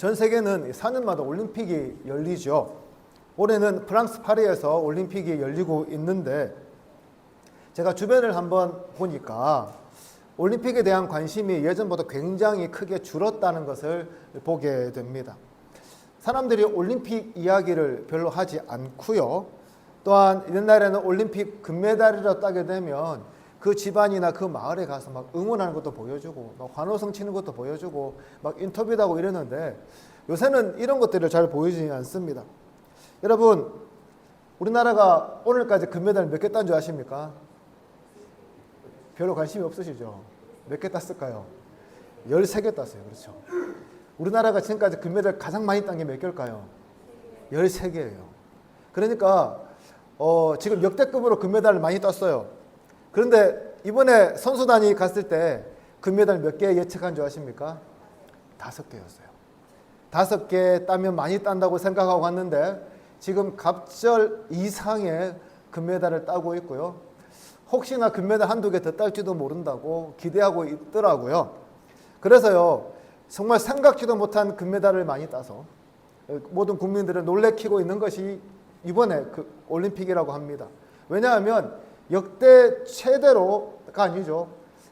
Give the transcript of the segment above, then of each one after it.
전 세계는 4년마다 올림픽이 열리죠. 올해는 프랑스 파리에서 올림픽이 열리고 있는데 제가 주변을 한번 보니까 올림픽에 대한 관심이 예전보다 굉장히 크게 줄었다는 것을 보게 됩니다. 사람들이 올림픽 이야기를 별로 하지 않고요. 또한 옛날에는 올림픽 금메달이라도 따게 되면 그 집안이나 그 마을에 가서 막 응원하는 것도 보여주고 막 환호성 치는 것도 보여주고 막 인터뷰도 하고 이러는데 요새는 이런 것들을 잘 보여주지 않습니다. 여러분, 우리나라가 오늘까지 금메달 몇 개 딴 줄 아십니까? 별로 관심이 없으시죠? 몇 개 땄을까요? 13개 땄어요. 그렇죠. 우리나라가 지금까지 금메달 가장 많이 딴 게 몇 개일까요? 13개예요. 그러니까 지금 역대급으로 금메달을 많이 땄어요. 그런데 이번에 선수단이 갔을 때 금메달 몇 개 예측한 줄 아십니까? 5개였어요. 5개 따면 많이 딴다고 생각하고 갔는데 지금 갑절 이상의 금메달을 따고 있고요. 혹시나 금메달 한두 개 더 딸지도 모른다고 기대하고 있더라고요. 그래서요, 정말 생각지도 못한 금메달을 많이 따서 모든 국민들을 놀래키고 있는 것이 이번에 그 올림픽이라고 합니다. 왜냐하면 역대 최대로가 아니죠.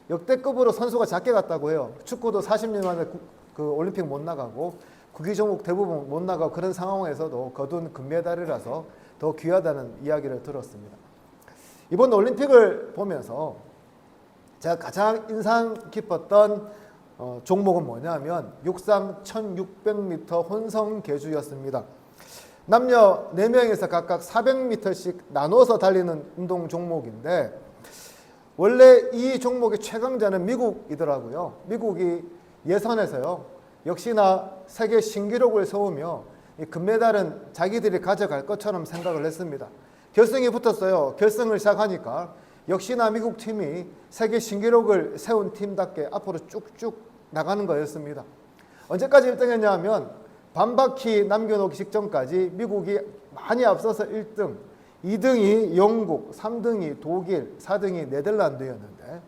역대급으로 선수가 작게 갔다고 해요. 축구도 40년 만에 그 올림픽 못 나가고 구기 종목 대부분 못 나가고 그런 상황에서도 거둔 금메달이라서 더 귀하다는 이야기를 들었습니다. 이번 올림픽을 보면서 제가 가장 인상 깊었던 종목은 뭐냐면 육상 1600m 혼성 계주였습니다. 남녀 4명에서 각각 400m씩 나눠서 달리는 운동 종목인데 원래 이 종목의 최강자는 미국이더라고요. 미국이 예선에서요, 역시나 세계 신기록을 세우며 이 금메달은 자기들이 가져갈 것처럼 생각을 했습니다. 결승이 붙었어요. 결승을 시작하니까 역시나 미국 팀이 세계 신기록을 세운 팀답게 앞으로 쭉쭉 나가는 거였습니다. 언제까지 1등했냐 하면 반바퀴 남겨놓기 직전까지 미국이 많이 앞서서 1등, 2등이 영국, 3등이 독일, 4등이 네덜란드였는데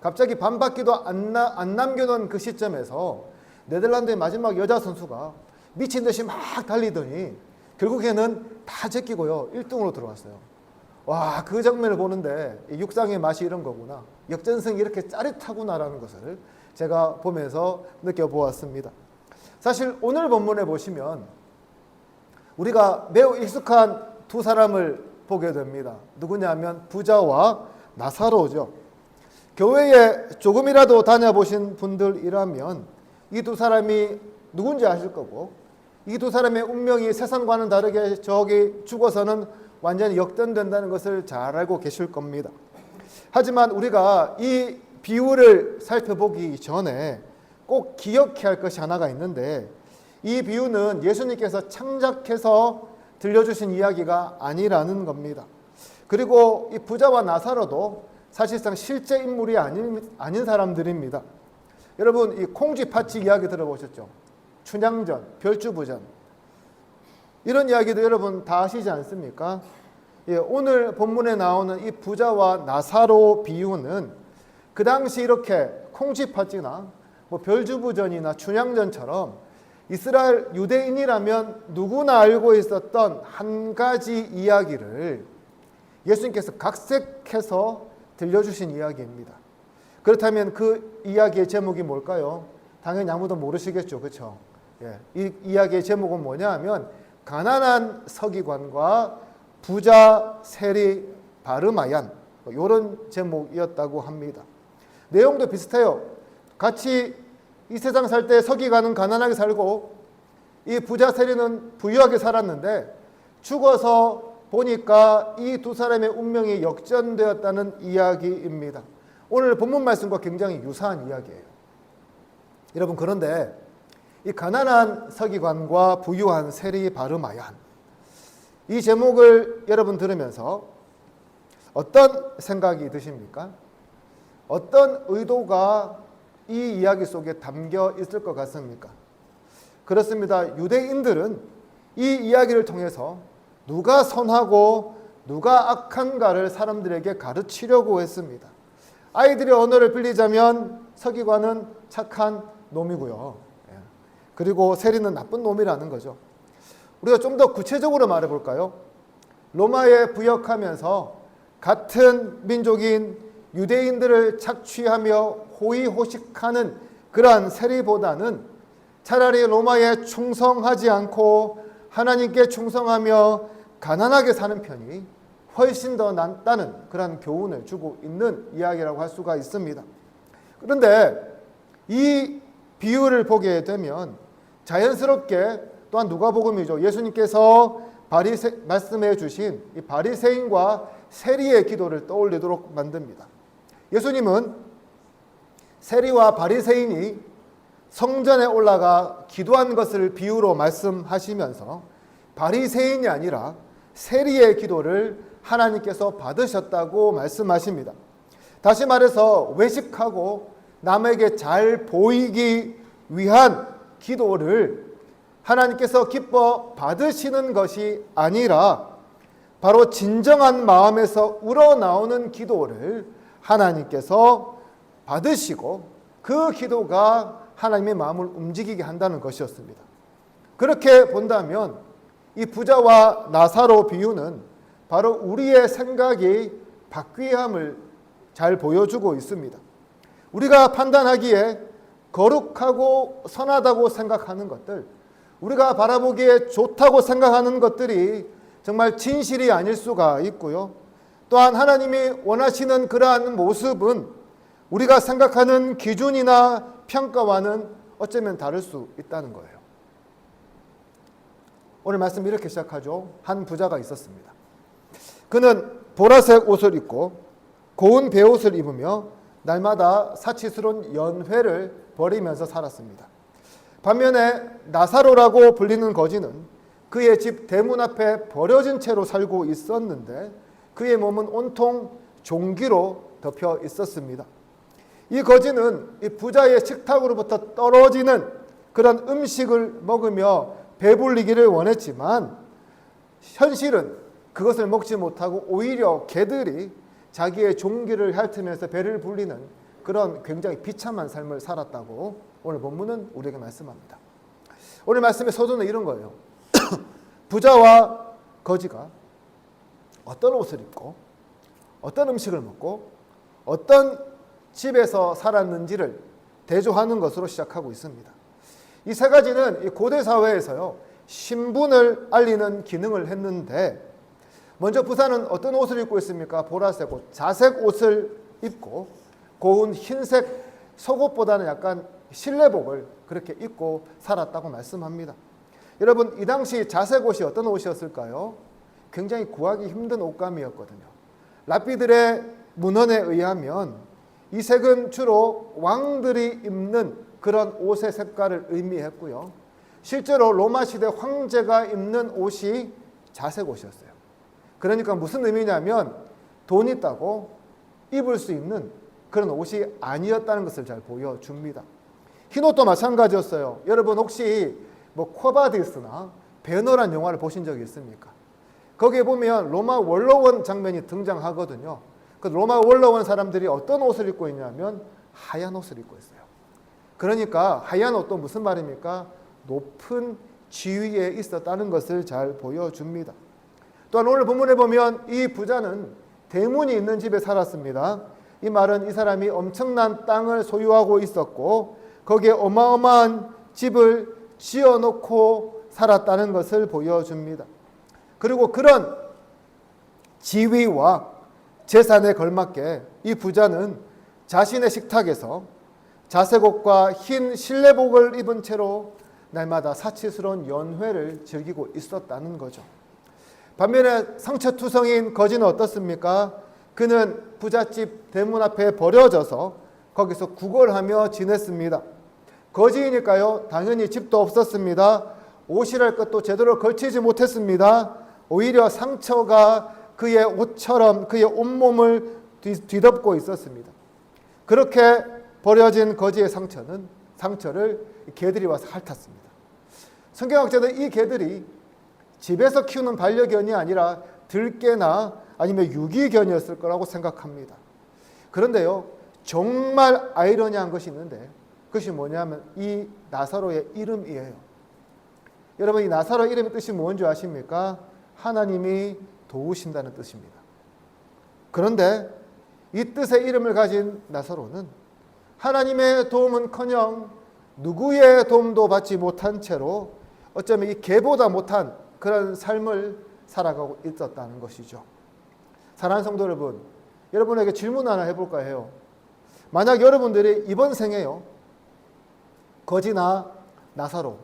갑자기 반바퀴도 안 남겨놓은 그 시점에서 네덜란드의 마지막 여자 선수가 미친 듯이 막 달리더니 결국에는 다 제끼고요 1등으로 들어왔어요. 와, 그 장면을 보는데 육상의 맛이 이런 거구나, 역전승이 이렇게 짜릿하구나라는 것을 제가 보면서 느껴보았습니다. 사실 오늘 본문에 보시면 우리가 매우 익숙한 두 사람을 보게 됩니다. 누구냐면 부자와 나사로죠. 교회에 조금이라도 다녀보신 분들이라면 이 두 사람이 누군지 아실 거고, 이 두 사람의 운명이 세상과는 다르게 저기 죽어서는 완전히 역전된다는 것을 잘 알고 계실 겁니다. 하지만 우리가 이 비유를 살펴보기 전에 꼭 기억해야 할 것이 하나가 있는데 이 비유는 예수님께서 창작해서 들려주신 이야기가 아니라는 겁니다. 그리고 이 부자와 나사로도 사실상 실제 인물이 아닌 사람들입니다. 여러분, 이 콩쥐 팥쥐 이야기 들어보셨죠? 춘향전, 별주부전, 이런 이야기도 여러분 다 아시지 않습니까? 예, 오늘 본문에 나오는 이 부자와 나사로 비유는 그 당시 이렇게 콩쥐 팥쥐나 별주부전이나 춘향전처럼 이스라엘 유대인이라면 누구나 알고 있었던 한 가지 이야기를 예수님께서 각색해서 들려주신 이야기입니다. 그렇다면 그 이야기의 제목이 뭘까요? 당연히 아무도 모르시겠죠. 그렇죠? 예, 이 이야기의 제목은 뭐냐 하면 가난한 서기관과 부자 세리 바르마얀, 이런 제목이었다고 합니다. 내용도 비슷해요. 같이 이 세상 살 때 서기관은 가난하게 살고 이 부자 세리는 부유하게 살았는데 죽어서 보니까 이 두 사람의 운명이 역전되었다는 이야기입니다. 오늘 본문 말씀과 굉장히 유사한 이야기예요. 여러분, 그런데 이 가난한 서기관과 부유한 세리 바르마얀, 이 제목을 여러분 들으면서 어떤 생각이 드십니까? 어떤 의도가 이 이야기 속에 담겨 있을 것 같습니까? 그렇습니다. 유대인들은 이 이야기를 통해서 누가 선하고 누가 악한가를 사람들에게 가르치려고 했습니다. 아이들의 언어를 빌리자면 서기관은 착한 놈이고요. 그리고 세리는 나쁜 놈이라는 거죠. 우리가 좀 더 구체적으로 말해 볼까요? 로마에 부역하면서 같은 민족인 유대인들을 착취하며 호의호식하는 그러한 세리보다는 차라리 로마에 충성하지 않고 하나님께 충성하며 가난하게 사는 편이 훨씬 더 낫다는 그런 교훈을 주고 있는 이야기라고 할 수가 있습니다. 그런데 이 비유를 보게 되면 자연스럽게 또한 누가복음이죠. 예수님께서 말씀해 주신 이 바리새인과 세리의 기도를 떠올리도록 만듭니다. 예수님은 세리와 바리새인이 성전에 올라가 기도한 것을 비유로 말씀하시면서 바리새인이 아니라 세리의 기도를 하나님께서 받으셨다고 말씀하십니다. 다시 말해서 외식하고 남에게 잘 보이기 위한 기도를 하나님께서 기뻐 받으시는 것이 아니라 바로 진정한 마음에서 우러나오는 기도를 하나님께서 받으시고 그 기도가 하나님의 마음을 움직이게 한다는 것이었습니다. 그렇게 본다면 이 부자와 나사로 비유는 바로 우리의 생각이 바퀴함을 잘 보여주고 있습니다. 우리가 판단하기에 거룩하고 선하다고 생각하는 것들, 우리가 바라보기에 좋다고 생각하는 것들이 정말 진실이 아닐 수가 있고요. 또한 하나님이 원하시는 그러한 모습은 우리가 생각하는 기준이나 평가와는 어쩌면 다를 수 있다는 거예요. 오늘 말씀 이렇게 시작하죠. 한 부자가 있었습니다. 그는 보라색 옷을 입고 고운 베옷을 입으며 날마다 사치스러운 연회를 벌이면서 살았습니다. 반면에 나사로라고 불리는 거지는 그의 집 대문 앞에 버려진 채로 살고 있었는데 그의 몸은 온통 종기로 덮여 있었습니다. 이 거지는 이 부자의 식탁으로부터 떨어지는 그런 음식을 먹으며 배불리기를 원했지만 현실은 그것을 먹지 못하고 오히려 개들이 자기의 종기를 핥으면서 배를 불리는 그런 굉장히 비참한 삶을 살았다고 오늘 본문은 우리에게 말씀합니다. 오늘 말씀의 서두는 이런 거예요. 부자와 거지가 어떤 옷을 입고 어떤 음식을 먹고 어떤 집에서 살았는지를 대조하는 것으로 시작하고 있습니다. 이 세 가지는 고대 사회에서요, 신분을 알리는 기능을 했는데, 먼저 부자는 어떤 옷을 입고 있습니까? 보라색 옷, 자색 옷을 입고 고운 흰색 속옷보다는 약간 실내복을 그렇게 입고 살았다고 말씀합니다. 여러분, 이 당시 자색 옷이 어떤 옷이었을까요? 굉장히 구하기 힘든 옷감이었거든요. 랍비들의 문헌에 의하면 이 색은 주로 왕들이 입는 그런 옷의 색깔을 의미했고요. 실제로 로마 시대 황제가 입는 옷이 자색 옷이었어요. 그러니까 무슨 의미냐면 돈 있다고 입을 수 있는 그런 옷이 아니었다는 것을 잘 보여줍니다. 흰 옷도 마찬가지였어요. 여러분 혹시 코바디스나 배너란 영화를 보신 적이 있습니까? 거기에 보면 로마 원로원 장면이 등장하거든요. 그 로마 원로원 사람들이 어떤 옷을 입고 있냐면 하얀 옷을 입고 있어요. 그러니까 하얀 옷도 무슨 말입니까? 높은 지위에 있었다는 것을 잘 보여줍니다. 또한 오늘 본문에 보면 이 부자는 대문이 있는 집에 살았습니다. 이 말은 이 사람이 엄청난 땅을 소유하고 있었고 거기에 어마어마한 집을 지어놓고 살았다는 것을 보여줍니다. 그리고 그런 지위와 재산에 걸맞게 이 부자는 자신의 식탁에서 자색 옷과 흰 실내복을 입은 채로 날마다 사치스러운 연회를 즐기고 있었다는 거죠. 반면에 상처투성인 거지는 어떻습니까? 그는 부잣집 대문 앞에 버려져서 거기서 구걸하며 지냈습니다. 거지이니까요, 당연히 집도 없었습니다. 옷이랄 것도 제대로 걸치지 못했습니다. 오히려 상처가 그의 옷처럼 그의 온몸을 뒤덮고 있었습니다. 그렇게 버려진 거지의 상처를 개들이 와서 핥았습니다. 성경학자들은 이 개들이 집에서 키우는 반려견이 아니라 들개나 아니면 유기견이었을 거라고 생각합니다. 그런데요, 정말 아이러니한 것이 있는데 그것이 뭐냐면 이 나사로의 이름이에요. 여러분, 이 나사로 이름의 뜻이 뭔지 아십니까? 하나님이 도우신다는 뜻입니다. 그런데 이 뜻의 이름을 가진 나사로는 하나님의 도움은커녕 누구의 도움도 받지 못한 채로 어쩌면 이 개보다 못한 그런 삶을 살아가고 있었다는 것이죠. 사랑하는 성도 여러분, 여러분에게 질문 하나 해볼까 해요. 만약 여러분들이 이번 생에요, 거지나 나사로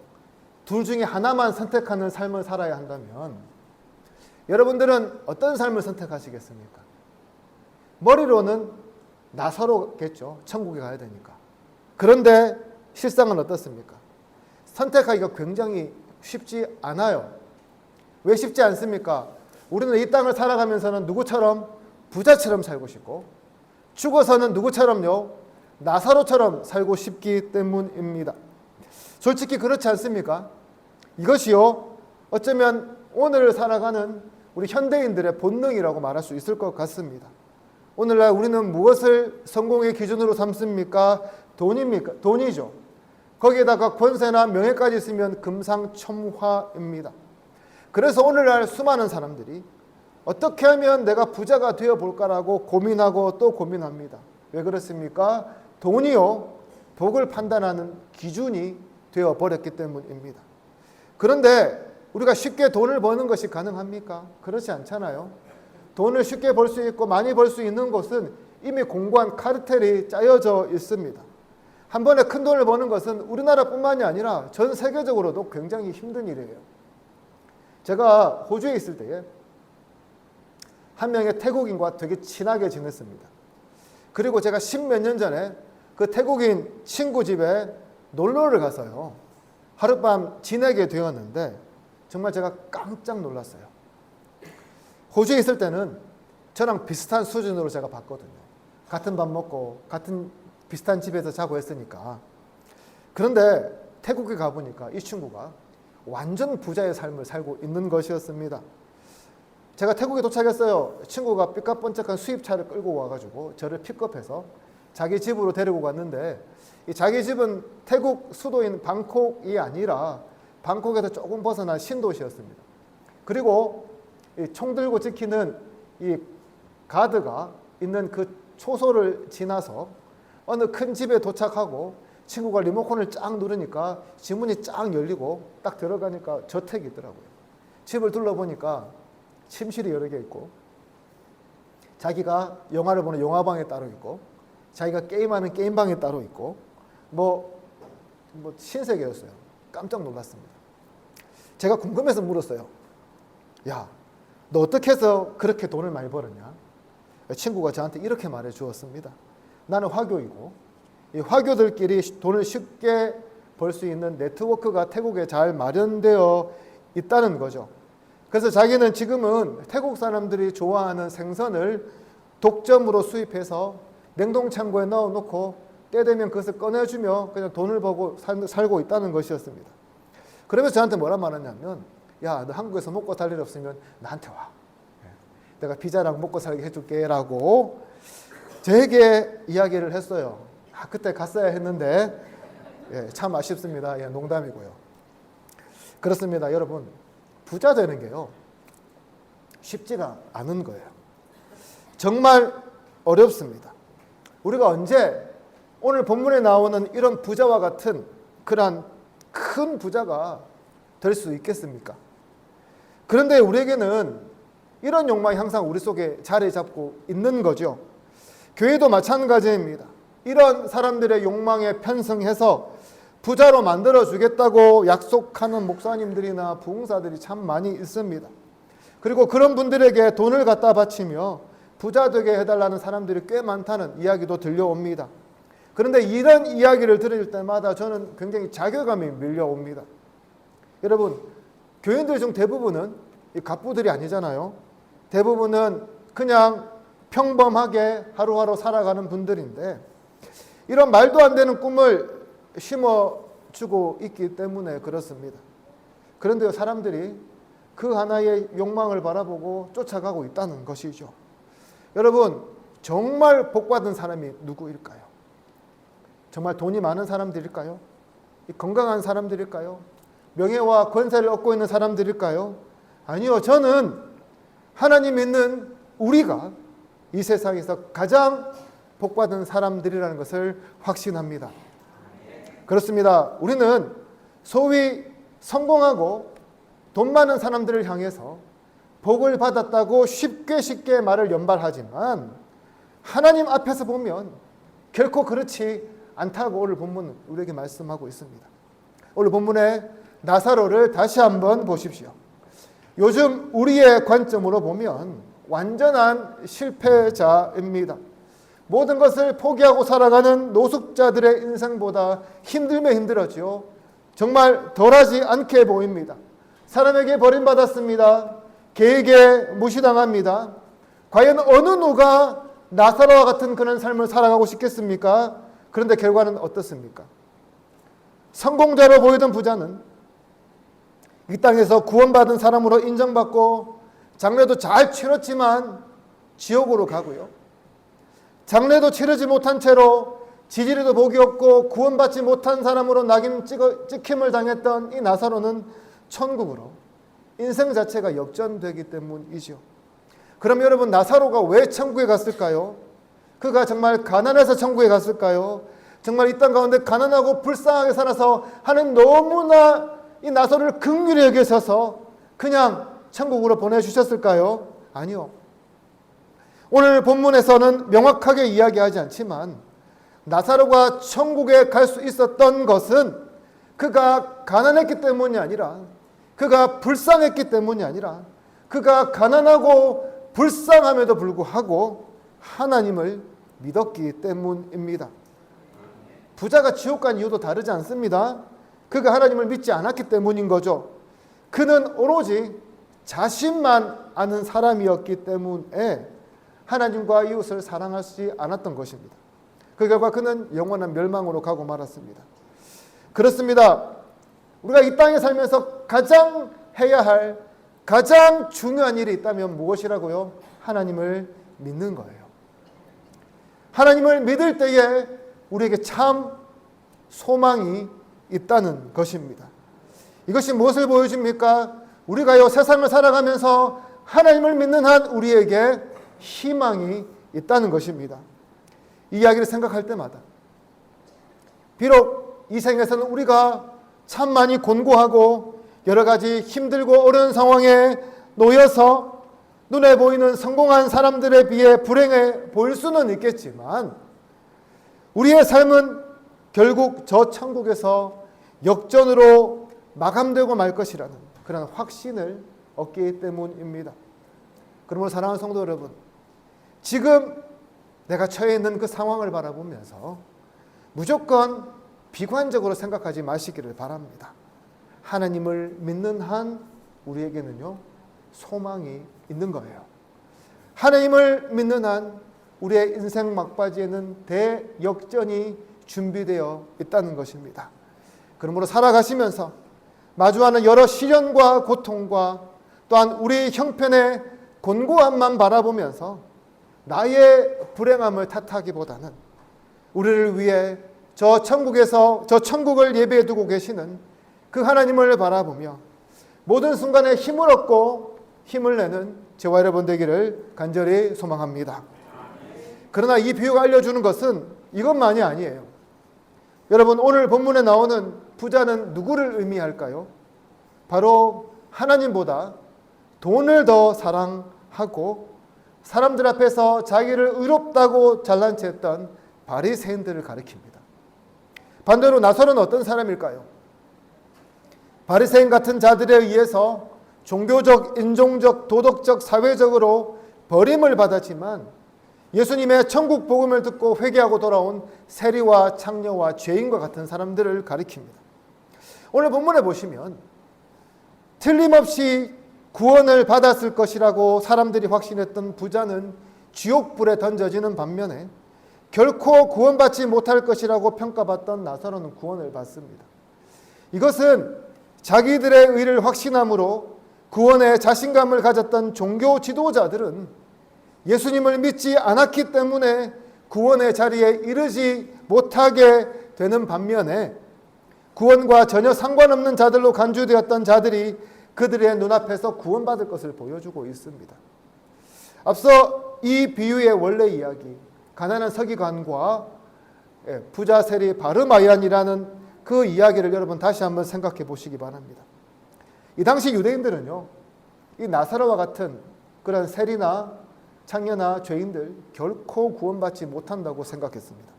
둘 중에 하나만 선택하는 삶을 살아야 한다면 여러분들은 어떤 삶을 선택하시겠습니까? 머리로는 나사로겠죠. 천국에 가야 되니까. 그런데 실상은 어떻습니까? 선택하기가 굉장히 쉽지 않아요. 왜 쉽지 않습니까? 우리는 이 땅을 살아가면서는 누구처럼? 부자처럼 살고 싶고, 죽어서는 누구처럼요? 나사로처럼 살고 싶기 때문입니다. 솔직히 그렇지 않습니까? 이것이요, 어쩌면 오늘 살아가는 우리 현대인들의 본능이라고 말할 수 있을 것 같습니다. 오늘날 우리는 무엇을 성공의 기준으로 삼습니까? 돈입니까? 돈이죠. 거기에다가 권세나 명예까지 있으면 금상첨화입니다. 그래서 오늘날 수많은 사람들이 어떻게 하면 내가 부자가 되어볼까라고 고민하고 또 고민합니다. 왜 그렇습니까? 돈이요, 복을 판단하는 기준이 되어버렸기 때문입니다. 그런데 우리가 쉽게 돈을 버는 것이 가능합니까? 그렇지 않잖아요. 돈을 쉽게 벌 수 있고 많이 벌 수 있는 곳은 이미 공고한 카르텔이 짜여져 있습니다. 한 번에 큰 돈을 버는 것은 우리나라뿐만이 아니라 전 세계적으로도 굉장히 힘든 일이에요. 제가 호주에 있을 때에 한 명의 태국인과 되게 친하게 지냈습니다. 그리고 제가 10몇 년 전에 그 태국인 친구 집에 놀러를 가서요, 하룻밤 지내게 되었는데 정말 제가 깜짝 놀랐어요. 호주에 있을 때는 저랑 비슷한 수준으로 제가 봤거든요. 같은 밥 먹고 같은 비슷한 집에서 자고 했으니까. 그런데 태국에 가보니까 이 친구가 완전 부자의 삶을 살고 있는 것이었습니다. 제가 태국에 도착했어요. 친구가 삐까뻔쩍한 수입차를 끌고 와가지고 저를 픽업해서 자기 집으로 데리고 갔는데, 이 자기 집은 태국 수도인 방콕이 아니라 방콕에서 조금 벗어난 신도시였습니다. 그리고 이 총 들고 지키는 이 가드가 있는 그 초소를 지나서 어느 큰 집에 도착하고 친구가 리모컨을 쫙 누르니까 지문이 쫙 열리고 딱 들어가니까 저택이 있더라고요. 집을 둘러보니까 침실이 여러 개 있고, 자기가 영화를 보는 영화방에 따로 있고, 자기가 게임하는 게임방에 따로 있고, 뭐 신세계였어요. 깜짝 놀랐습니다. 제가 궁금해서 물었어요. 야, 너 어떻게 해서 그렇게 돈을 많이 벌었냐? 친구가 저한테 이렇게 말해 주었습니다. 나는 화교이고, 이 화교들끼리 돈을 쉽게 벌 수 있는 네트워크가 태국에 잘 마련되어 있다는 거죠. 그래서 자기는 지금은 태국 사람들이 좋아하는 생선을 독점으로 수입해서 냉동창고에 넣어놓고 때 되면 그것을 꺼내주며 그냥 돈을 벌고 살고 있다는 것이었습니다. 그러면서 저한테 뭐라 말하냐면, 야, 너 한국에서 먹고 살 일 없으면 나한테 와. 내가 피자랑 먹고 살게 해줄게 라고 저에게 이야기를 했어요. 그때 갔어야 했는데, 참 아쉽습니다. 농담이고요. 그렇습니다. 여러분, 부자 되는 게요, 쉽지가 않은 거예요. 정말 어렵습니다. 우리가 언제 오늘 본문에 나오는 이런 부자와 같은 그러한 큰 부자가 될 수 있겠습니까? 그런데 우리에게는 이런 욕망이 항상 우리 속에 자리 잡고 있는 거죠. 교회도 마찬가지입니다. 이런 사람들의 욕망에 편승해서 부자로 만들어주겠다고 약속하는 목사님들이나 부흥사들이 참 많이 있습니다. 그리고 그런 분들에게 돈을 갖다 바치며 부자 되게 해달라는 사람들이 꽤 많다는 이야기도 들려옵니다. 그런데 이런 이야기를 들을 때마다 저는 굉장히 자괴감이 밀려옵니다. 여러분, 교인들 중 대부분은 이 갑부들이 아니잖아요. 대부분은 그냥 평범하게 하루하루 살아가는 분들인데, 이런 말도 안 되는 꿈을 심어주고 있기 때문에 그렇습니다. 그런데 사람들이 그 하나의 욕망을 바라보고 쫓아가고 있다는 것이죠. 여러분, 정말 복받은 사람이 누구일까요? 정말 돈이 많은 사람들일까요? 건강한 사람들일까요? 명예와 권세를 얻고 있는 사람들일까요? 아니요. 저는 하나님 믿는 우리가 이 세상에서 가장 복받은 사람들이라는 것을 확신합니다. 그렇습니다. 우리는 소위 성공하고 돈 많은 사람들을 향해서 복을 받았다고 쉽게 말을 연발하지만 하나님 앞에서 보면 결코 그렇지 않다고 오늘 본문은 우리에게 말씀하고 있습니다. 오늘 본문에 나사로를 다시 한번 보십시오. 요즘 우리의 관점으로 보면 완전한 실패자입니다. 모든 것을 포기하고 살아가는 노숙자들의 인생보다 힘들면 힘들었죠. 정말 덜하지 않게 보입니다. 사람에게 버림받았습니다. 개에게 무시당합니다. 과연 어느 누가 나사로와 같은 그런 삶을 살아가고 싶겠습니까? 그런데 결과는 어떻습니까? 성공자로 보이던 부자는 이 땅에서 구원받은 사람으로 인정받고 장례도 잘 치렀지만 지옥으로 가고요. 장례도 치르지 못한 채로 지지리도 복이 없고 구원받지 못한 사람으로 낙인 찍힘을 당했던 이 나사로는 천국으로, 인생 자체가 역전되기 때문이죠. 그럼 여러분, 나사로가 왜 천국에 갔을까요? 그가 정말 가난해서 천국에 갔을까요? 정말 이 땅 가운데 가난하고 불쌍하게 살아서 하나님 너무나 이 나사로를 긍휼히 여기셔서 그냥 천국으로 보내주셨을까요? 아니요. 오늘 본문에서는 명확하게 이야기하지 않지만 나사로가 천국에 갈 수 있었던 것은 그가 가난했기 때문이 아니라, 그가 불쌍했기 때문이 아니라, 그가 가난하고 불쌍함에도 불구하고 하나님을 믿었기 때문입니다. 부자가 지옥 간 이유도 다르지 않습니다. 그가 하나님을 믿지 않았기 때문인 거죠. 그는 오로지 자신만 아는 사람이었기 때문에 하나님과 이웃을 사랑하지 않았던 것입니다. 그 결과 그는 영원한 멸망으로 가고 말았습니다. 그렇습니다. 우리가 이 땅에 살면서 가장 해야 할 가장 중요한 일이 있다면 무엇이라고요? 하나님을 믿는 거예요. 하나님을 믿을 때에 우리에게 참 소망이 있다는 것입니다. 이것이 무엇을 보여줍니까? 우리가요, 세상을 살아가면서 하나님을 믿는 한 우리에게 희망이 있다는 것입니다. 이 이야기를 생각할 때마다 비록 이 생에서는 우리가 참 많이 곤고하고 여러 가지 힘들고 어려운 상황에 놓여서 눈에 보이는 성공한 사람들에 비해 불행해 보일 수는 있겠지만 우리의 삶은 결국 저 천국에서 역전으로 마감되고 말 것이라는 그런 확신을 얻기 때문입니다. 그러므로 사랑하는 성도 여러분, 지금 내가 처해 있는 그 상황을 바라보면서 무조건 비관적으로 생각하지 마시기를 바랍니다. 하나님을 믿는 한 우리에게는요, 소망이 있는 거예요. 하나님을 믿는 한 우리의 인생 막바지에는 대역전이 준비되어 있다는 것입니다. 그러므로 살아가시면서 마주하는 여러 시련과 고통과 또한 우리 형편의 곤고함만 바라보면서 나의 불행함을 탓하기보다는 우리를 위해 저 천국을 예배해 두고 계시는 그 하나님을 바라보며 모든 순간에 힘을 얻고 힘을 내는 저와 여러분 되기를 간절히 소망합니다. 그러나 이 비유가 알려주는 것은 이것만이 아니에요. 여러분, 오늘 본문에 나오는 부자는 누구를 의미할까요? 바로 하나님보다 돈을 더 사랑하고 사람들 앞에서 자기를 의롭다고 잘난 체 했던 바리새인들을 가리킵니다. 반대로 나사로는 어떤 사람일까요? 바리새인 같은 자들에 의해서 종교적, 인종적, 도덕적, 사회적으로 버림을 받았지만 예수님의 천국 복음을 듣고 회개하고 돌아온 세리와 창녀와 죄인과 같은 사람들을 가리킵니다. 오늘 본문에 보시면 틀림없이 구원을 받았을 것이라고 사람들이 확신했던 부자는 지옥불에 던져지는 반면에 결코 구원받지 못할 것이라고 평가받던 나사로는 구원을 받습니다. 이것은 자기들의 의를 확신함으로 구원에 자신감을 가졌던 종교 지도자들은 예수님을 믿지 않았기 때문에 구원의 자리에 이르지 못하게 되는 반면에 구원과 전혀 상관없는 자들로 간주되었던 자들이 그들의 눈앞에서 구원받을 것을 보여주고 있습니다. 앞서 이 비유의 원래 이야기, 가난한 서기관과 부자 세리 바르마이안이라는 그 이야기를 여러분 다시 한번 생각해 보시기 바랍니다. 이 당시 유대인들은요, 이 나사로와 같은 그런 세리나 창녀나 죄인들 결코 구원받지 못한다고 생각했습니다.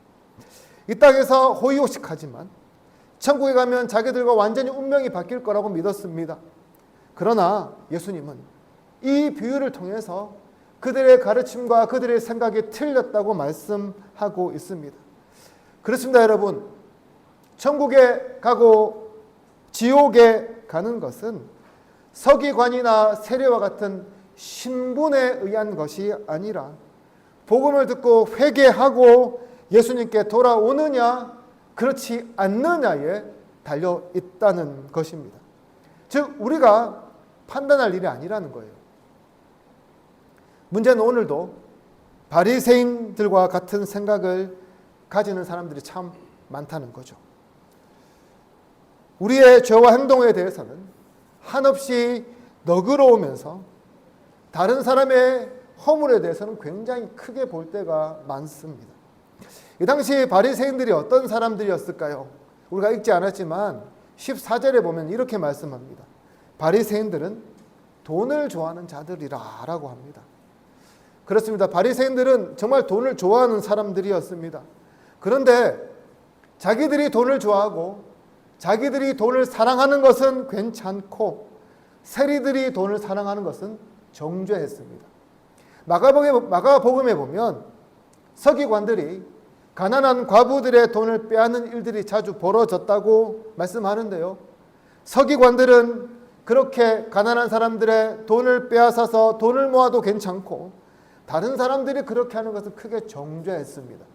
이 땅에서 호의호식하지만 천국에 가면 자기들과 완전히 운명이 바뀔 거라고 믿었습니다. 그러나 예수님은 이 비유를 통해서 그들의 가르침과 그들의 생각이 틀렸다고 말씀하고 있습니다. 그렇습니다, 여러분. 천국에 가고 지옥에 가는 것은 서기관이나 세리와 같은 신분에 의한 것이 아니라 복음을 듣고 회개하고 예수님께 돌아오느냐 그렇지 않느냐에 달려 있다는 것입니다. 즉 우리가 판단할 일이 아니라는 거예요. 문제는 오늘도 바리새인들과 같은 생각을 가지는 사람들이 참 많다는 거죠. 우리의 죄와 행동에 대해서는 한없이 너그러우면서 다른 사람의 허물에 대해서는 굉장히 크게 볼 때가 많습니다. 이 당시 바리새인들이 어떤 사람들이었을까요? 우리가 읽지 않았지만 14절에 보면 이렇게 말씀합니다. 바리새인들은 돈을 좋아하는 자들이라 라고 합니다. 그렇습니다. 바리새인들은 정말 돈을 좋아하는 사람들이었습니다. 그런데 자기들이 돈을 좋아하고 자기들이 돈을 사랑하는 것은 괜찮고 세리들이 돈을 사랑하는 것은 정죄했습니다. 마가복음에 보면 서기관들이 가난한 과부들의 돈을 빼앗는 일들이 자주 벌어졌다고 말씀하는데요. 서기관들은 그렇게 가난한 사람들의 돈을 빼앗아서 돈을 모아도 괜찮고 다른 사람들이 그렇게 하는 것을 크게 정죄했습니다.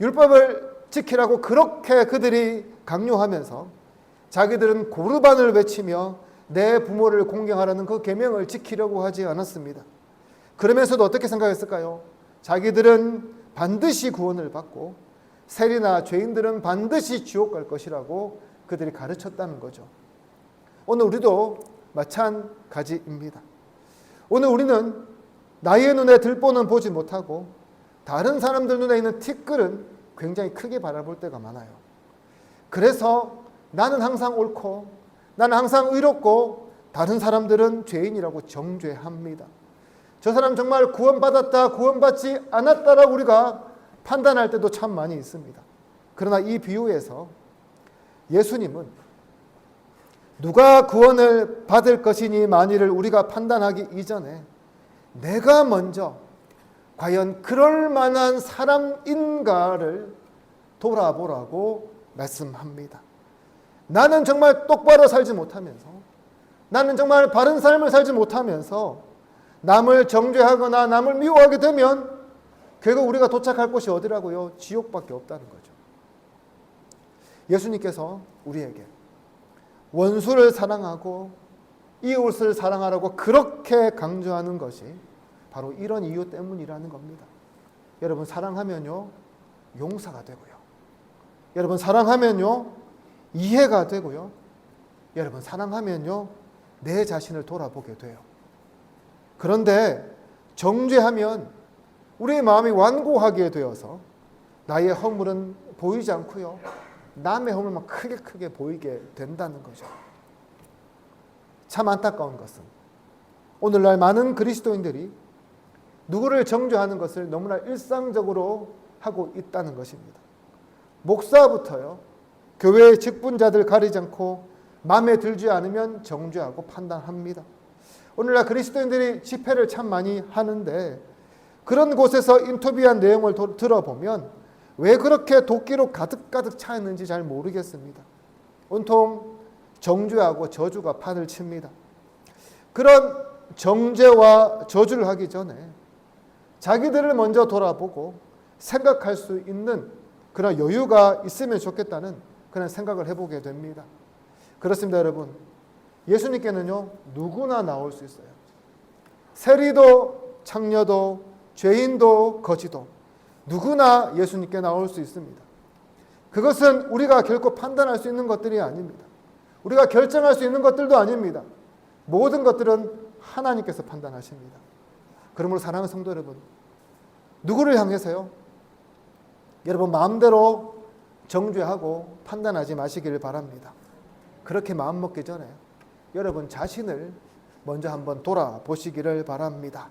율법을 지키라고 그렇게 그들이 강요하면서 자기들은 고르반을 외치며 내 부모를 공경하라는 그 계명을 지키려고 하지 않았습니다. 그러면서도 어떻게 생각했을까요? 자기들은 반드시 구원을 받고 세리나 죄인들은 반드시 지옥 갈 것이라고 그들이 가르쳤다는 거죠. 오늘 우리도 마찬가지입니다. 오늘 우리는 나의 눈에 들보는 보지 못하고 다른 사람들 눈에 있는 티끌은 굉장히 크게 바라볼 때가 많아요. 그래서 나는 항상 옳고 나는 항상 의롭고 다른 사람들은 죄인이라고 정죄합니다. 저 사람 정말 구원받았다, 구원받지 않았다라고 우리가 판단할 때도 참 많이 있습니다. 그러나 이 비유에서 예수님은 누가 구원을 받을 것이니 만일을 우리가 판단하기 이전에 내가 먼저 과연 그럴 만한 사람인가를 돌아보라고 말씀합니다. 나는 정말 똑바로 살지 못하면서 나는 정말 바른 삶을 살지 못하면서 남을 정죄하거나 남을 미워하게 되면 결국 우리가 도착할 곳이 어디라고요? 지옥밖에 없다는 거죠. 예수님께서 우리에게 원수를 사랑하고 이웃을 사랑하라고 그렇게 강조하는 것이 바로 이런 이유 때문이라는 겁니다. 여러분 사랑하면요 용서가 되고요. 여러분 사랑하면요 이해가 되고요. 여러분 사랑하면요 내 자신을 돌아보게 돼요. 그런데 정죄하면 우리의 마음이 완고하게 되어서 나의 허물은 보이지 않고요. 남의 허물만 크게 보이게 된다는 거죠. 참 안타까운 것은 오늘날 많은 그리스도인들이 누구를 정죄하는 것을 너무나 일상적으로 하고 있다는 것입니다. 목사부터요. 교회의 직분자들 가리지 않고 마음에 들지 않으면 정죄하고 판단합니다. 오늘날 그리스도인들이 집회를 참 많이 하는데 그런 곳에서 인터뷰한 내용을 들어보면 왜 그렇게 도끼로 가득 차 있는지 잘 모르겠습니다. 온통 정죄하고 저주가 판을 칩니다. 그런 정죄와 저주를 하기 전에 자기들을 먼저 돌아보고 생각할 수 있는 그런 여유가 있으면 좋겠다는 그런 생각을 해보게 됩니다. 그렇습니다, 여러분. 예수님께는요 누구나 나올 수 있어요. 세리도 창녀도 죄인도 거지도 누구나 예수님께 나올 수 있습니다. 그것은 우리가 결코 판단할 수 있는 것들이 아닙니다. 우리가 결정할 수 있는 것들도 아닙니다. 모든 것들은 하나님께서 판단하십니다. 그러므로 사랑하는 성도 여러분, 누구를 향해서요? 여러분 마음대로 정죄하고 판단하지 마시기를 바랍니다. 그렇게 마음먹기 전에 여러분 자신을 먼저 한번 돌아보시기를 바랍니다.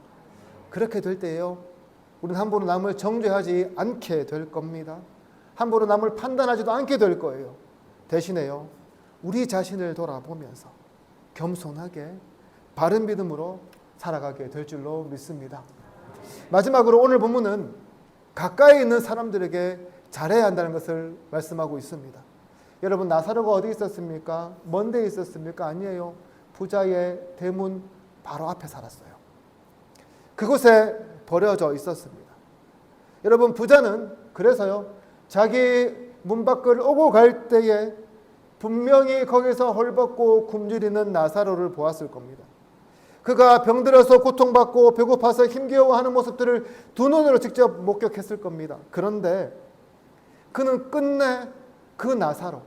그렇게 될 때에요, 우리는 함부로 남을 정죄하지 않게 될 겁니다. 함부로 남을 판단하지도 않게 될 거예요. 대신에요, 우리 자신을 돌아보면서 겸손하게 바른 믿음으로 살아가게 될 줄로 믿습니다. 마지막으로 오늘 본문은 가까이 있는 사람들에게 잘해야 한다는 것을 말씀하고 있습니다. 여러분, 나사로가 어디 있었습니까? 먼 데 있었습니까? 아니에요. 부자의 대문 바로 앞에 살았어요. 그곳에 버려져 있었습니다. 여러분, 부자는 그래서요, 자기 문 밖을 오고 갈 때에 분명히 거기서 헐벗고 굶주리는 나사로를 보았을 겁니다. 그가 병들어서 고통받고 배고파서 힘겨워하는 모습들을 두 눈으로 직접 목격했을 겁니다. 그런데 그는 끝내 그 나사로,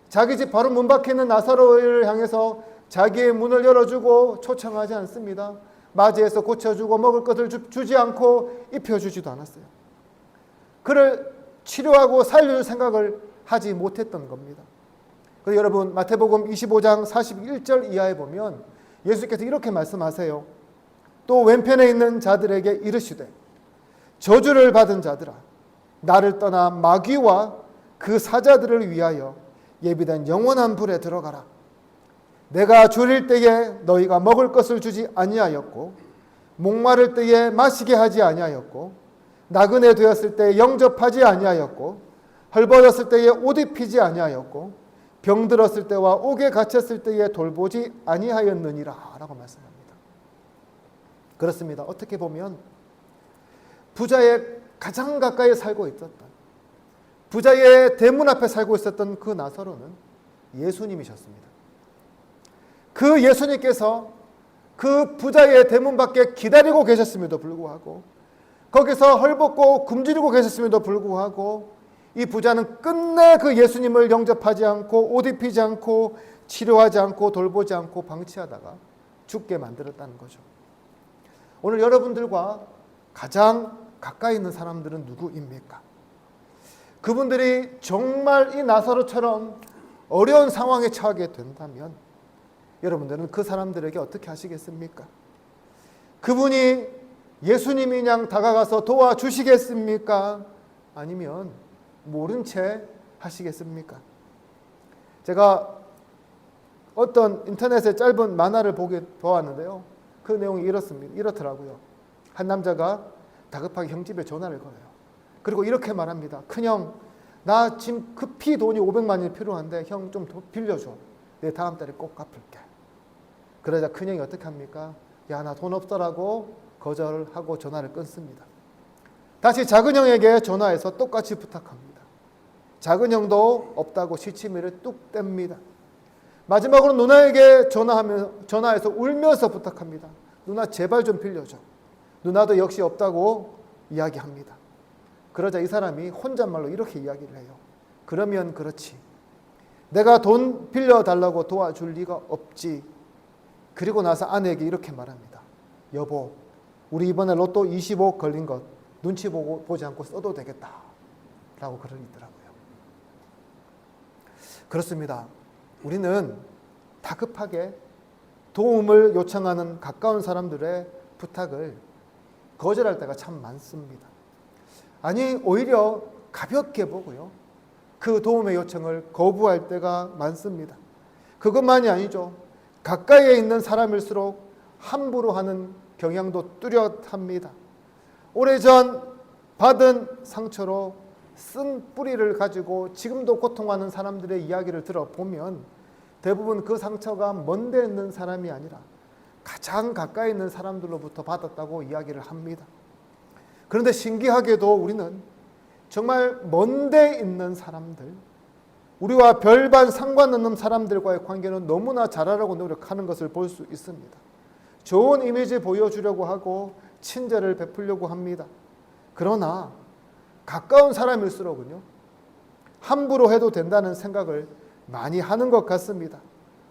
자기 집 바로 문 밖에 있는 나사로를 향해서 자기의 문을 열어주고 초청하지 않습니다. 맞이해서 고쳐주고 먹을 것을 주지 않고 입혀주지도 않았어요. 그를 치료하고 살릴 생각을 하지 못했던 겁니다. 그래서 여러분, 마태복음 25장 41절 이하에 보면 예수께서 이렇게 말씀하세요. 또 왼편에 있는 자들에게 이르시되 저주를 받은 자들아, 나를 떠나 마귀와 그 사자들을 위하여 예비된 영원한 불에 들어가라. 내가 줄일 때에 너희가 먹을 것을 주지 아니하였고 목마를 때에 마시게 하지 아니하였고 나그네 되었을 때에 영접하지 아니하였고 헐벗었을 때에 옷 입히지 아니하였고 병들었을 때와 옥에 갇혔을 때에 돌보지 아니하였느니라 라고 말씀합니다. 그렇습니다. 어떻게 보면 부자의 가장 가까이 살고 있었던, 부자의 대문 앞에 살고 있었던 그 나사로는 예수님이셨습니다. 그 예수님께서 그 부자의 대문 밖에 기다리고 계셨음에도 불구하고, 거기서 헐벗고 굶주리고 계셨음에도 불구하고 이 부자는 끝내 그 예수님을 영접하지 않고 옷 입히지 않고 치료하지 않고 돌보지 않고 방치하다가 죽게 만들었다는 거죠. 오늘 여러분들과 가장 가까이 있는 사람들은 누구입니까? 그분들이 정말 이 나사로처럼 어려운 상황에 처하게 된다면 여러분들은 그 사람들에게 어떻게 하시겠습니까? 그분이 예수님이 그냥 다가가서 도와주시겠습니까? 아니면 모른 채 하시겠습니까? 제가 어떤 인터넷에 짧은 만화를 보았는데요. 그 내용이 이렇더라고요. 한 남자가 다급하게 형집에 전화를 걸어요. 그리고 이렇게 말합니다. 큰형, 나 지금 급히 돈이 500만 원이 필요한데 형 좀 빌려줘. 내 다음 달에 꼭 갚을게. 그러자 큰형이 어떻게 합니까? 야, 나 돈 없더라고 거절하고 전화를 끊습니다. 다시 작은형에게 전화해서 똑같이 부탁합니다. 작은형도 없다고 시치미를 뚝 뗍니다. 마지막으로 누나에게 전화해서 울면서 부탁합니다. 누나 제발 좀 빌려줘. 누나도 역시 없다고 이야기합니다. 그러자 이 사람이 혼잣말로 이렇게 이야기를 해요. 그러면 그렇지. 내가 돈 빌려달라고 도와줄 리가 없지. 그리고 나서 아내에게 이렇게 말합니다. 여보, 우리 이번에 로또 25억 걸린 것 눈치 보지 않고 써도 되겠다 라고 글을 읽더라고요. 그렇습니다. 우리는 다급하게 도움을 요청하는 가까운 사람들의 부탁을 거절할 때가 참 많습니다. 아니, 오히려 가볍게 보고요, 그 도움의 요청을 거부할 때가 많습니다. 그것만이 아니죠. 가까이에 있는 사람일수록 함부로 하는 경향도 뚜렷합니다. 오래전 받은 상처로 쓴 뿌리를 가지고 지금도 고통하는 사람들의 이야기를 들어보면 대부분 그 상처가 먼데 있는 사람이 아니라 가장 가까이 있는 사람들로부터 받았다고 이야기를 합니다. 그런데 신기하게도 우리는 정말 먼데 있는 사람들, 우리와 별반 상관없는 사람들과의 관계는 너무나 잘하려고 노력하는 것을 볼 수 있습니다. 좋은 이미지 보여주려고 하고 친절을 베풀려고 합니다. 그러나 가까운 사람일수록은요, 함부로 해도 된다는 생각을 많이 하는 것 같습니다.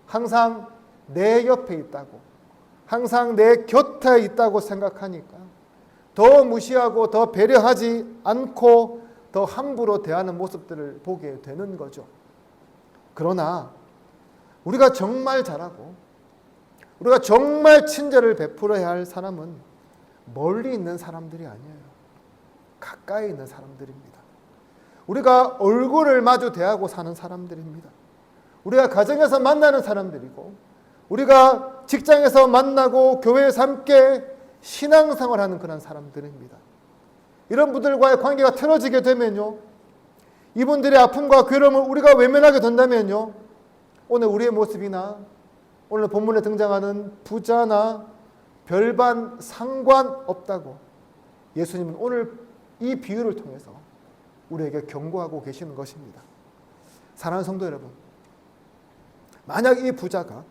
항상 내 옆에 있다고, 항상 내 곁에 있다고 생각하니까 더 무시하고 더 배려하지 않고 더 함부로 대하는 모습들을 보게 되는 거죠. 그러나 우리가 정말 잘하고 우리가 정말 친절을 베풀어야 할 사람은 멀리 있는 사람들이 아니에요. 가까이 있는 사람들입니다. 우리가 얼굴을 마주 대하고 사는 사람들입니다. 우리가 가정에서 만나는 사람들이고 우리가 직장에서 만나고 교회에서 함께 신앙생활하는 그런 사람들입니다. 이런 분들과의 관계가 틀어지게 되면요, 이분들의 아픔과 괴로움을 우리가 외면하게 된다면요, 오늘 우리의 모습이나 오늘 본문에 등장하는 부자나 별반 상관없다고 예수님은 오늘 이 비유를 통해서 우리에게 경고하고 계시는 것입니다. 사랑하는 성도 여러분, 만약 이 부자가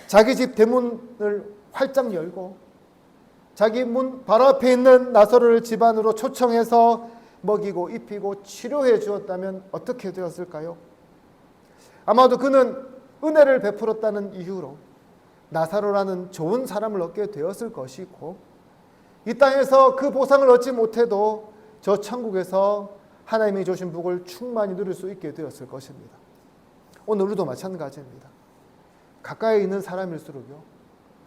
자기 집 대문을 활짝 열고 자기 문 바로 앞에 있는 나사로를 집안으로 초청해서 먹이고 입히고 치료해 주었다면 어떻게 되었을까요? 아마도 그는 은혜를 베풀었다는 이유로 나사로라는 좋은 사람을 얻게 되었을 것이고, 이 땅에서 그 보상을 얻지 못해도 저 천국에서 하나님이 주신 복을 충만히 누릴 수 있게 되었을 것입니다. 오늘 우리도 마찬가지입니다. 가까이 있는 사람일수록요,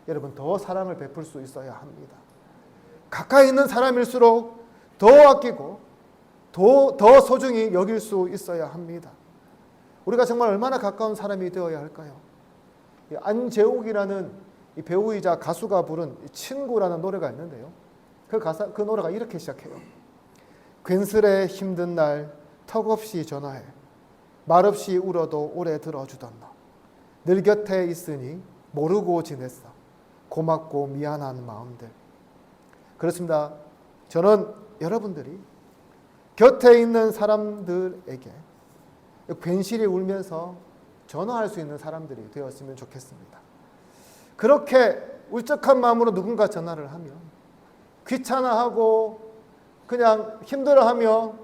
여러분 더 사랑을 베풀 수 있어야 합니다. 가까이 있는 사람일수록 더 아끼고 더 소중히 여길 수 있어야 합니다. 우리가 정말 얼마나 가까운 사람이 되어야 할까요? 안재욱이라는 이 배우이자 가수가 부른 친구라는 노래가 있는데요, 그 노래가 이렇게 시작해요. 괜스레 힘든 날 턱없이 전화해 말없이 울어도 오래 들어주던 너, 늘 곁에 있으니 모르고 지냈어 고맙고 미안한 마음들. 그렇습니다. 저는 여러분들이 곁에 있는 사람들에게 괜시리 울면서 전화할 수 있는 사람들이 되었으면 좋겠습니다. 그렇게 울적한 마음으로 누군가 전화를 하면 귀찮아하고 그냥 힘들어하며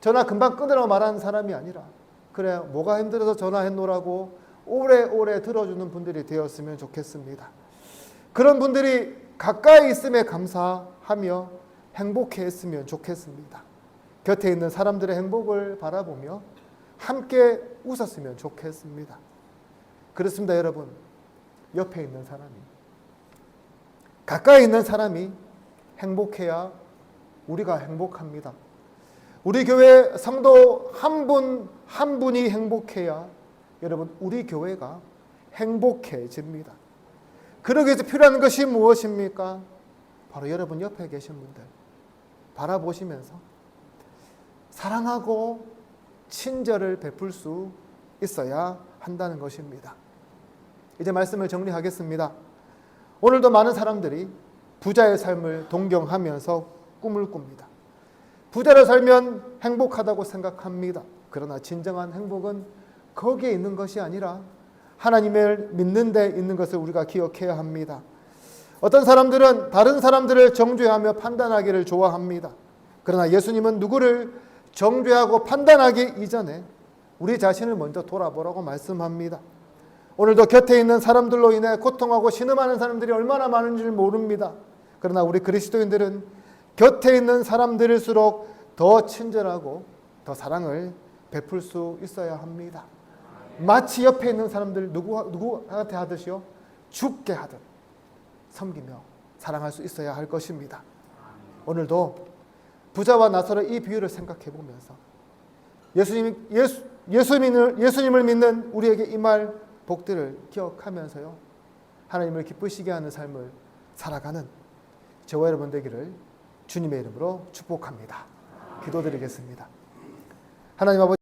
전화 금방 끊으라고 말하는 사람이 아니라, 그래 뭐가 힘들어서 전화했노라고 오래오래 들어주는 분들이 되었으면 좋겠습니다. 그런 분들이 가까이 있음에 감사하며 행복해했으면 좋겠습니다. 곁에 있는 사람들의 행복을 바라보며 함께 웃었으면 좋겠습니다. 그렇습니다. 여러분, 옆에 있는 사람이, 가까이 있는 사람이 행복해야 우리가 행복합니다. 우리 교회 성도 한 분 한 분이 행복해야 여러분 우리 교회가 행복해집니다. 그러기 위해서 필요한 것이 무엇입니까? 바로 여러분 옆에 계신 분들 바라보시면서 사랑하고 친절을 베풀 수 있어야 한다는 것입니다. 이제 말씀을 정리하겠습니다. 오늘도 많은 사람들이 부자의 삶을 동경하면서 꿈을 꿉니다. 부자로 살면 행복하다고 생각합니다. 그러나 진정한 행복은 거기에 있는 것이 아니라 하나님을 믿는 데 있는 것을 우리가 기억해야 합니다. 어떤 사람들은 다른 사람들을 정죄하며 판단하기를 좋아합니다. 그러나 예수님은 누구를 정죄하고 판단하기 이전에 우리 자신을 먼저 돌아보라고 말씀합니다. 오늘도 곁에 있는 사람들로 인해 고통하고 신음하는 사람들이 얼마나 많은지 모릅니다. 그러나 우리 그리스도인들은 곁에 있는 사람들일수록 더 친절하고 더 사랑을 베풀 수 있어야 합니다. 마치 옆에 있는 사람들 누구한테 하듯이요, 죽게 하듯 섬기며 사랑할 수 있어야 할 것입니다. 오늘도 부자와 나사로 이 비유를 생각해 보면서 예수님을 믿는 우리에게 임할 복들을 기억하면서요, 하나님을 기쁘시게 하는 삶을 살아가는 저와 여러분 되기를 주님의 이름으로 축복합니다. 기도드리겠습니다. 하나님 아버지,